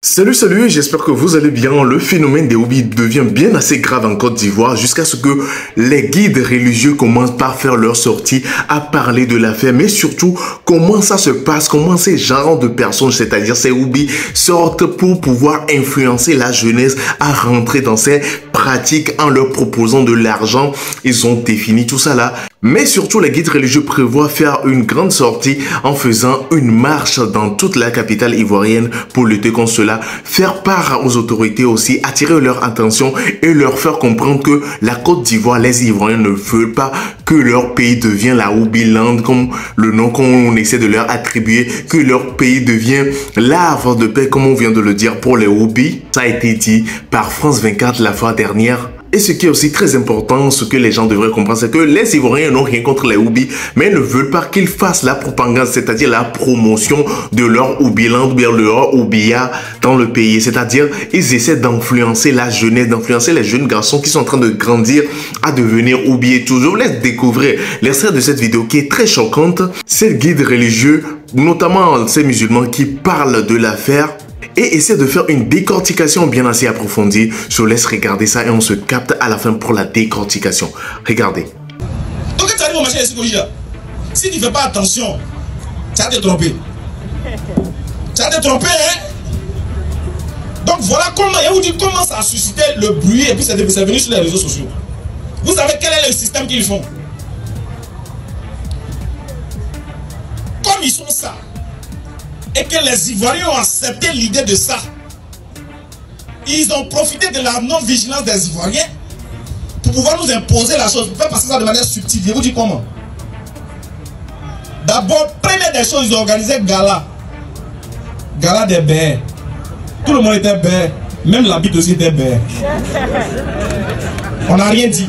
Salut, j'espère que vous allez bien. Le phénomène des hobbies devient bien assez grave en Côte d'Ivoire jusqu'à ce que les guides religieux commencent par faire leur sortie à parler de l'affaire, mais surtout comment ça se passe, comment ces genres de personnes, c'est-à-dire ces hobbies, sortent pour pouvoir influencer la jeunesse à rentrer dans ces pratiques en leur proposant de l'argent. Ils ont défini tout ça là. Mais surtout, les guides religieux prévoient faire une grande sortie en faisant une marche dans toute la capitale ivoirienne pour lutter contre cela, faire part aux autorités aussi, attirer leur attention et leur faire comprendre que la Côte d'Ivoire, les Ivoiriens ne veulent pas que leur pays devienne la Hobbyland, comme le nom qu'on essaie de leur attribuer, que leur pays devient l'havre de paix, comme on vient de le dire pour les hobbies. Ça a été dit par France 24 la fois dernière. Et ce qui est aussi très important, ce que les gens devraient comprendre, c'est que les Ivoiriens n'ont rien contre les hobbies, mais ne veulent pas qu'ils fassent la propagande, c'est-à-dire la promotion de leur hobbyland ou bien leur hobbya dans le pays. C'est-à-dire, ils essaient d'influencer la jeunesse, d'influencer les jeunes garçons qui sont en train de grandir à devenir hobbies. Toujours laisse découvrir l'extrait de cette vidéo qui est très choquante. Ces guides religieux, notamment ces musulmans qui parlent de l'affaire, et essaie de faire une décortication bien assez approfondie. Je vous laisse regarder ça et on se capte à la fin pour la décortication. Regardez. Donc quand tu arrives au marché de psychologie là, si tu ne fais pas attention, tu vas te tromper. Tu vas te tromper, hein? Donc voilà comment, et vous dites comment ça a suscité le bruit et puis c'est venu sur les réseaux sociaux. Vous savez quel est le système qu'ils font? Comme ils sont ça, et que les Ivoiriens ont accepté l'idée de ça, ils ont profité de la non-vigilance des Ivoiriens pour pouvoir nous imposer la chose, pour faire passer ça de manière subtile. Je vous dis comment. D'abord, première des choses, ils ont organisé gala des bêtes. Tout le monde était bête, même la bite aussi était bête. On n'a rien dit.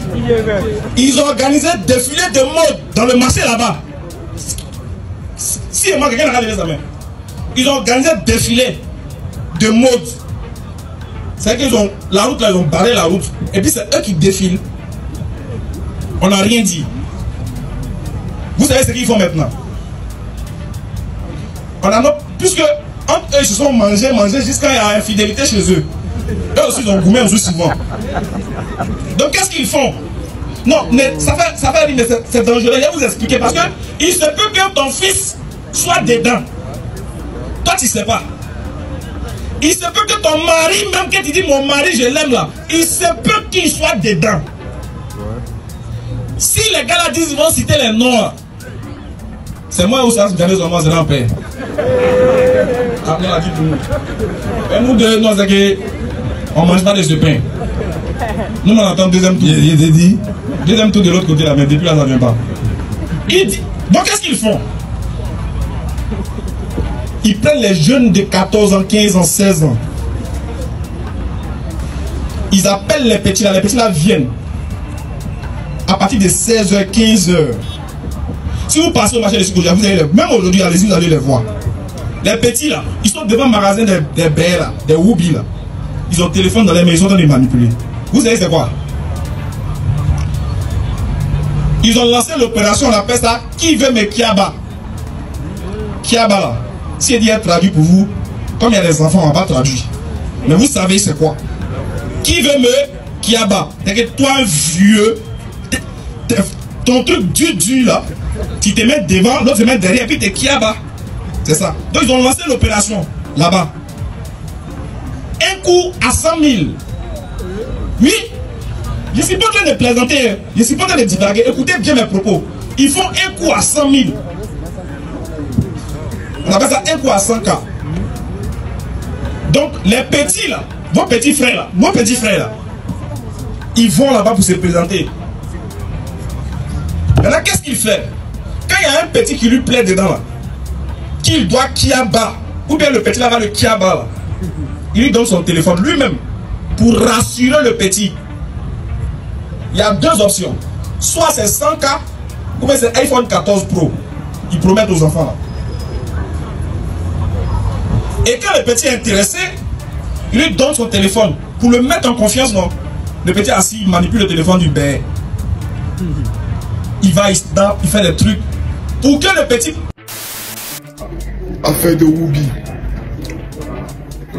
Ils ont organisé défilé de mode dans le marché là-bas. Si moi, quelqu'un n'a regardé sa main. Ils ont organisé un défilé de mode. C'est qu'ils ont la route là, ils ont barré la route. Et puis c'est eux qui défilent. On n'a rien dit. Vous savez ce qu'ils font maintenant? Puisque entre eux ils se sont mangés jusqu'à la infidélité chez eux. Eux aussi ils ont gourmé aussi souvent. Donc qu'est-ce qu'ils font? Non, mais ça fait dire, mais c'est dangereux. Je vais vous expliquer parce que il se peut que ton fils soit dedans. Toi tu sais pas. Il se peut que ton mari, même que tu dis mon mari je l'aime là, il se peut qu'il soit dedans. Si les gars là disent ils vont citer les noms, c'est moi où ça se gagne seulement c'est l'empire. Ah on a dit tout le monde. Et nous deux, non c'est que on mange pas de ce pain. Nous on attend deuxième tour. Il dit deuxième tour de l'autre côté là, mais depuis là ça vient pas. Il dit, donc qu'est-ce qu'ils font? Ils prennent les jeunes de 14 ans, 15 ans, 16 ans. Ils appellent les petits là viennent. À partir de 16h, 15h. Si vous passez au marché de psychologie, vous allez même aujourd'hui, allez-y, vous allez les voir. Les petits là, ils sont devant le magasin des baies là, des hobbies là. Ils ont le téléphone dans les mains, ils sont en train de manipuler. Vous savez c'est quoi? Ils ont lancé l'opération, on appelle ça Qui veut me Kiaba. Kiaba là. Si elle dit être traduit pour vous, comme il y a des enfants, on ne va pas traduire. Mais vous savez c'est quoi? Qui veut me Kiaba? C'est que toi, un vieux, ton truc dur là, tu te mets devant, l'autre se met derrière, et puis tu Kiaba. C'est ça. Donc ils ont lancé l'opération là-bas. Un coup à 100 000. Oui, je ne suis pas en train de plaisanter, je ne suis pas en train de divaguer. Écoutez bien mes propos. Ils font un coup à 100 000. On appelle ça un coup à 100K. Donc les petits là, vos petits frères là, ils vont là-bas pour se présenter. Maintenant qu'est-ce qu'il fait? Quand il y a un petit qui lui plaît dedans là, qu'il doit Kiaba, ou bien le petit là va le Kiaba là, il lui donne son téléphone lui-même pour rassurer le petit. Il y a deux options. Soit c'est 100K, ou bien c'est iPhone 14 Pro. Ils promettent aux enfants là. Et quand le petit est intéressé, il lui donne son téléphone pour le mettre en confiance, non? Le petit assis, il manipule le téléphone du père. Il va, il fait des trucs pour que le petit... Affaire de hobby.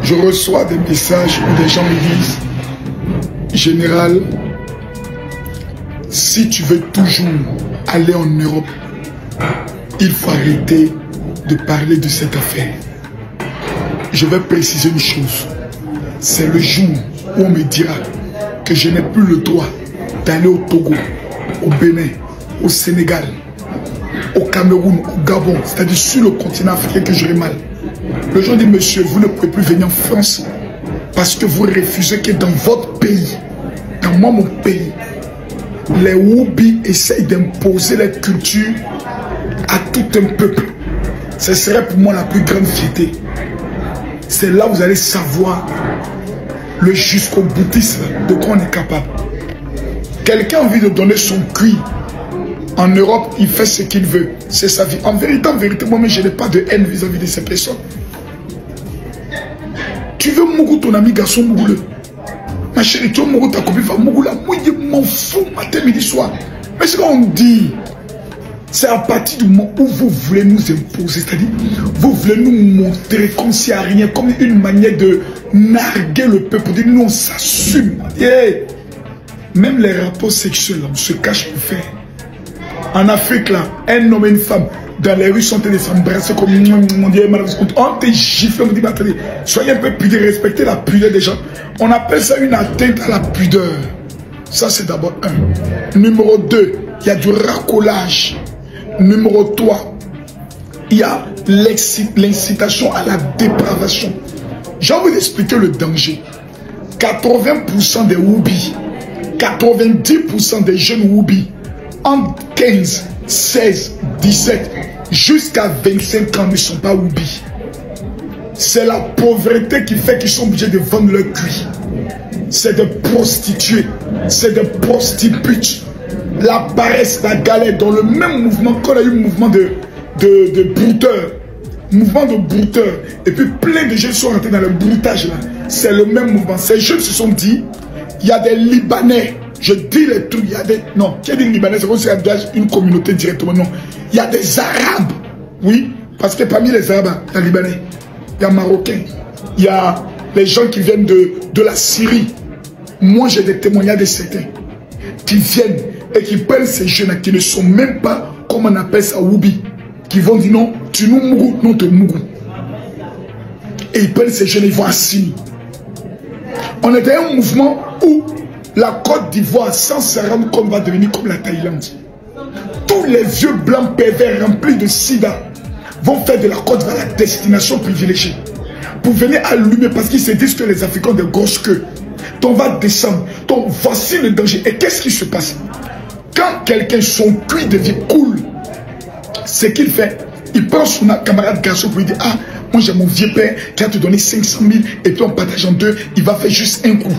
Je reçois des messages où des gens me disent, général, si tu veux toujours aller en Europe, il faut arrêter de parler de cette affaire. Je vais préciser une chose. C'est le jour où on me dira que je n'ai plus le droit d'aller au Togo, au Bénin, au Sénégal, au Cameroun, au Gabon, c'est-à-dire sur le continent africain que j'aurai mal. Le jour dit, monsieur, vous ne pouvez plus venir en France parce que vous refusez que dans votre pays, dans moi, mon pays, les Woubi essayent d'imposer la culture à tout un peuple. Ce serait pour moi la plus grande fierté. C'est là où vous allez savoir le jusqu'au boutisme de quoi on est capable. Quelqu'un a envie de donner son cuit. En Europe, il fait ce qu'il veut. C'est sa vie. En vérité, moi-même, je n'ai pas de haine vis-à-vis de ces personnes. Tu veux Mougou, ton ami garçon Mougoule. Ma chérie, tu veux Mougou, ta copine, Mougou là. Moi, je m'en fous, matin, midi, soir. Mais ce qu'on dit, c'est à partir du moment où vous voulez nous imposer, c'est-à-dire, vous voulez nous montrer comme s'il n'y a rien, comme une manière de narguer le peuple. Dire, nous, on s'assume. Yeah. Même les rapports sexuels, là, on se cache pour faire. En Afrique, là, un homme et une femme, dans les rues, sont en train de s'embrasser comme on dit, on te gifle, on dit, attendez, soyez un peu pudeur, respectez la pudeur des gens. On appelle ça une atteinte à la pudeur. Ça, c'est d'abord un. Numéro 2, il y a du racolage. Numéro 3, il y a l'incitation à la dépravation. J'ai envie d'expliquer le danger. 80% des Woubi, 90% des jeunes Woubi, entre 15, 16, 17, jusqu'à 25 ans ne sont pas Woubi. C'est la pauvreté qui fait qu'ils sont obligés de vendre leur cuit. C'est des prostituées, c'est des prostituées. La paresse, la galère, dans le même mouvement qu'on a eu le mouvement de brouteurs. Mouvement de brouteurs. Et puis plein de jeunes sont rentrés dans le broutage là. C'est le même mouvement. Ces jeunes se sont dit, il y a des Libanais. Je dis les trucs, il y a des... Non, qui a dit Libanais, c'est comme si il y a une communauté directement. Non, il y a des Arabes. Oui, parce que parmi les Arabes, il y a Libanais, il y a Marocains, il y a les gens qui viennent de la Syrie. Moi, j'ai des témoignages de certains qui viennent et qui prennent ces jeunes qui ne sont même pas, comme on appelle ça, Woubi, qui vont dire non, tu nous mougou, non, te mougou. Et ils prennent ces jeunes, ils vont à Sini. On est dans un mouvement où la Côte d'Ivoire, sans se rendre compte, va devenir comme la Thaïlande. Tous les vieux blancs pervers remplis de sida vont faire de la Côte d'Ivoire la destination privilégiée. Pour venir allumer, parce qu'ils se disent que les Africains ont des grosses queues. Donc on va descendre. Donc voici le danger. Et qu'est-ce qui se passe? Quand quelqu'un, son cuit devient cool, ce qu'il fait, il prend son camarade garçon pour lui dire, ah, moi j'ai mon vieux père qui a te donné 500 000 et puis on partage en deux, il va faire juste un coup.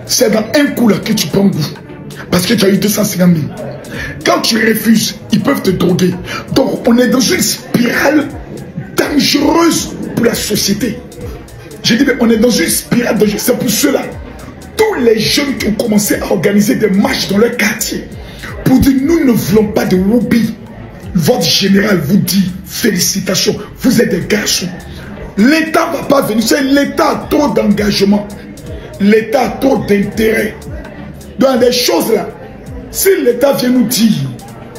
C'est dans un coup là que tu prends goût. Parce que tu as eu 250 000. Quand tu refuses, ils peuvent te droguer. Donc on est dans une spirale dangereuse pour la société. J'ai dit, mais on est dans une spirale dangereuse. C'est pour cela. Tous les jeunes qui ont commencé à organiser des marches dans leur quartier pour dire, nous ne voulons pas de Woubi. Votre général vous dit, félicitations, vous êtes des garçons. L'État ne va pas venir. C'est l'État a trop d'engagement. L'État a trop d'intérêt. Dans des choses là, si l'État vient nous dire,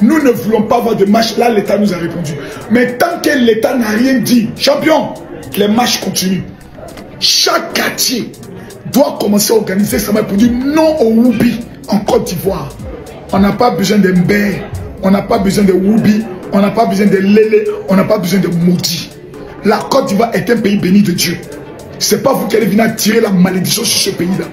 nous ne voulons pas avoir de marche, là l'État nous a répondu. Mais tant que l'État n'a rien dit, champion, les marches continuent. Chaque quartier doit commencer à organiser sa marche pour dire non au Woubi en Côte d'Ivoire. On n'a pas besoin de Mbé, on n'a pas besoin de Woubi, on n'a pas besoin de Lélé, on n'a pas besoin de maudits. La Côte d'Ivoire est un pays béni de Dieu. Ce n'est pas vous qui allez venir tirer la malédiction sur ce pays-là.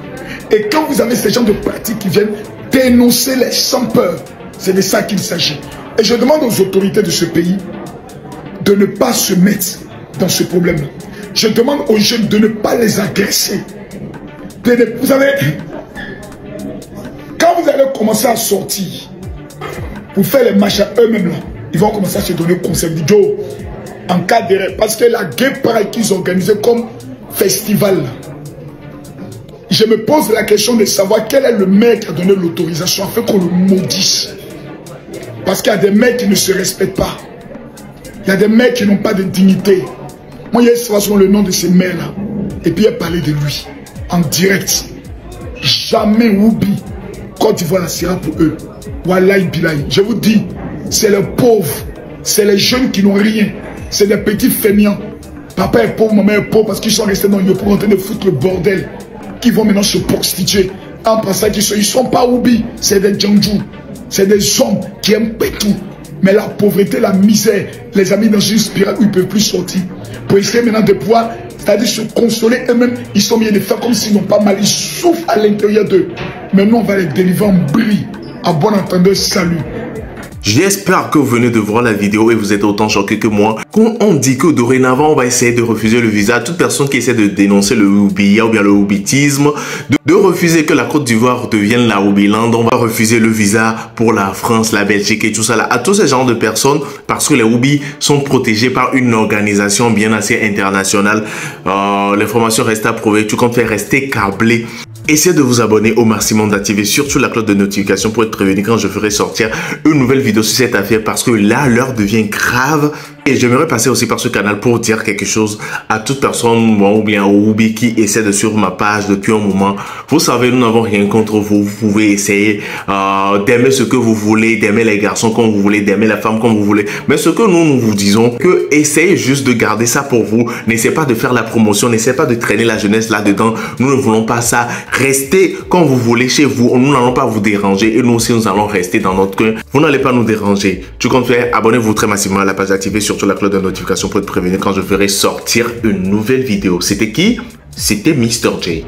Et quand vous avez ces gens de pratiques qui viennent dénoncer les sans peur, c'est de ça qu'il s'agit. Et je demande aux autorités de ce pays de ne pas se mettre dans ce problème-là. Je demande aux jeunes de ne pas les agresser. Vous savez, quand vous allez commencer à sortir pour faire les marches à eux-mêmes, là, ils vont commencer à se donner conseil. Joe, en cas d'erreur, parce que la guerre pareille qu'ils organisaient comme festival, là, je me pose la question de savoir quel est le maire qui a donné l'autorisation afin qu'on le maudisse. Parce qu'il y a des maires qui ne se respectent pas. Il y a des maires qui n'ont pas de dignité. Moi, il y a souvent le nom de ces maires-là. et puis elle parlait de lui en direct. Jamais Woubi, Côte d'Ivoire, la sera pour eux. Wallahi Bilahi, je vous dis, c'est les pauvres, c'est les jeunes qui n'ont rien, c'est des petits fainéants. Papa est pauvre, maman est pauvre parce qu'ils sont restés dans Yo pour en train de foutre le bordel. Qui vont maintenant se prostituer en pensant qu'ils sont pas Woubi, c'est des Djandjou, c'est des hommes qui aiment tout. Mais la pauvreté, la misère, les amis dans une spirale où ils ne peuvent plus sortir. Pour essayer maintenant de pouvoir, c'est-à-dire se consoler eux-mêmes, ils sont bien de faire comme s'ils n'ont pas mal, ils souffrent à l'intérieur d'eux. Maintenant, on va les délivrer en bris. À bon entendeur, salut. J'espère que vous venez de voir la vidéo et vous êtes autant choqués que moi. Quand on dit que dorénavant, on va essayer de refuser le visa à toute personne qui essaie de dénoncer le Woubia ou bien le Woubitisme, de refuser que la Côte d'Ivoire devienne la Woubiland, on va refuser le visa pour la France, la Belgique et tout ça là, à tous ces genres de personnes parce que les Woubis sont protégés par une organisation bien assez internationale. L'information reste à prouver, tu comptes faire rester câblé. Essayez de vous abonner au maximum, d'activer surtout la cloche de notification pour être prévenu quand je ferai sortir une nouvelle vidéo sur cette affaire parce que là, l'heure devient grave. Et j'aimerais passer aussi par ce canal pour dire quelque chose à toute personne, moi ou bien au Woubi qui essaie de suivre ma page depuis un moment. Vous savez, nous n'avons rien contre vous. Vous pouvez essayer d'aimer ce que vous voulez, d'aimer les garçons comme vous voulez, d'aimer la femme comme vous voulez. Mais ce que nous vous disons, que essayez juste de garder ça pour vous. N'essayez pas de faire la promotion, n'essayez pas de traîner la jeunesse là-dedans. Nous ne voulons pas ça. Restez quand vous voulez chez vous. Nous n'allons pas vous déranger et nous aussi nous allons rester dans notre coin. Vous n'allez pas nous déranger. Tu comptes faire, abonnez-vous très massivement à la page, activez surtout la cloche de notification pour être prévenu quand je ferai sortir une nouvelle vidéo. C'était qui? C'était Mr. J.